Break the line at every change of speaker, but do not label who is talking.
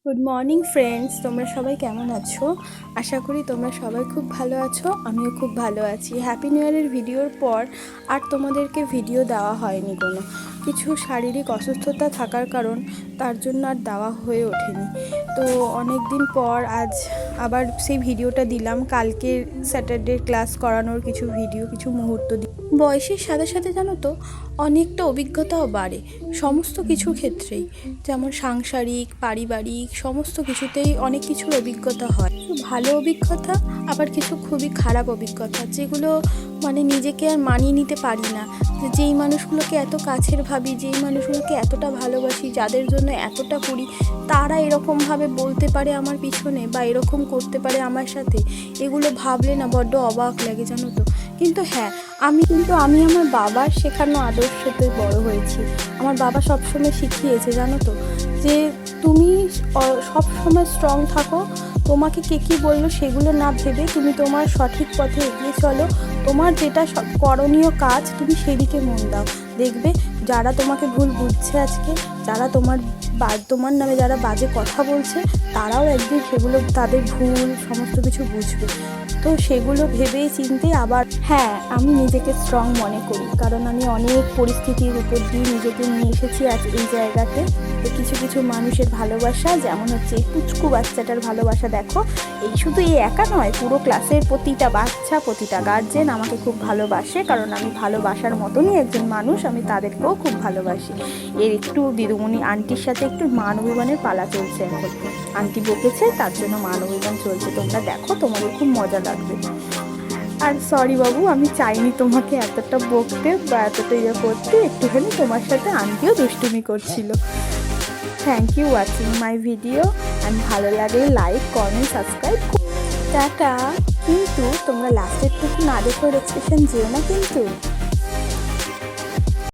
Good morning friends, তোমরা সবাই কেমন আছো? আশা করি তোমরা সবাই খুব ভালো আছো। আমিও খুব ভালো আছি। হ্যাপি নিউ ইয়ারের ভিডিওর পর আর তোমাদেরকে ভিডিও দেওয়া হয়নি, কিছু শারীরিক অসুস্থতা থাকার কারণ তার জন্য আর দেওয়া হয়ে ওঠেনি। তো অনেক দিন পর আজ আবার সেই ভিডিওটা দিলাম। কালকে স্যাটারডে ক্লাস করানোর কিছু ভিডিও, কিছু মুহূর্ত বয়সের সাথে সাথে জানো তো অনেকটা অভিজ্ঞতাও বাড়ে সমস্ত কিছুর ক্ষেত্রেই, যেমন সাংসারিক, পারিবারিক সমস্ত কিছুতেই অনেক কিছুর অভিজ্ঞতা হয়। ভালো অভিজ্ঞতা, আবার কিছু খুবই খারাপ অভিজ্ঞতা, যেগুলো নিজেকে আর মানিয়ে নিতে পারি না। যেই মানুষগুলোকে এত কাছের ভাবি, যেই মানুষগুলোকে এতটা ভালোবাসি, যাদের জন্য এতটা করি, তারা এরকমভাবে বলতে পারে আমার পিছনে বা এরকম করতে পারে আমার সাথে, এগুলো ভাবলে না বড্ড অবাক লাগে জানো তো। কিন্তু হ্যাঁ, আমি আমার বাবার শেখানো আদর্শতে বড় হয়েছি। আমার বাবা সবসময় শিখিয়েছে জানো তো, যে তুমি সবসময় স্ট্রং থাকো। তোমাকে কে কী বললো সেগুলো না ভেবে তুমি তোমার সঠিক পথে এগিয়ে চলো। তোমার যেটা করণীয় কাজ তুমি সেদিকে মন দাও। দেখবে যারা তোমাকে ভুল বুঝছে আজকে, যারা তোমার নামে যারা বাজে কথা বলছে, তারাও একদিন সেগুলো তাদের ভুল সমস্ত কিছু বুঝবে। তো সেগুলো ভেবেই চিন্তে আবার হ্যাঁ, আমি নিজেকে স্ট্রং মনে করি, কারণ আমি অনেক পরিস্থিতির উপর দিয়ে নিজেকে নিয়ে এসেছি আজ এই জায়গাতে। তো কিছু কিছু মানুষের ভালোবাসা, যেমন হচ্ছে এই পুচকু বাচ্চাটার ভালোবাসা, দেখো শুধু এই একা নয়, পুরো ক্লাসের প্রতিটা বাচ্চা, প্রতিটা গার্জেন আমাকে খুব ভালোবাসে, কারণ আমি ভালোবাসার মতনই একজন মানুষ। আমি তাদেরকেও খুব ভালোবাসি। এর একটু দিদিমণি আন্টির সাথে একটু মান অভিমানের পালা চলছে এখন। আন্টি বকেছে, তার জন্য মান অভিমান চলছে। তোমরা দেখো, তোমাদের খুব মজা লাগবে। আর সরি বাবু, আমি চাইনি তোমাকে এতটা বকতে বা এতটা করতে। একটুখানি তোমার সাথে আন্টিও দুষ্টুমি করছিল। Thank you watching my video. And ভালো লাগলে লাইক, কমেন্ট, সাবস্ক্রাইব। টাটা। কিন্তু তোমরা লাস্টের টুকু না দেখো এক্সপ্রেশন যেও না কিন্তু।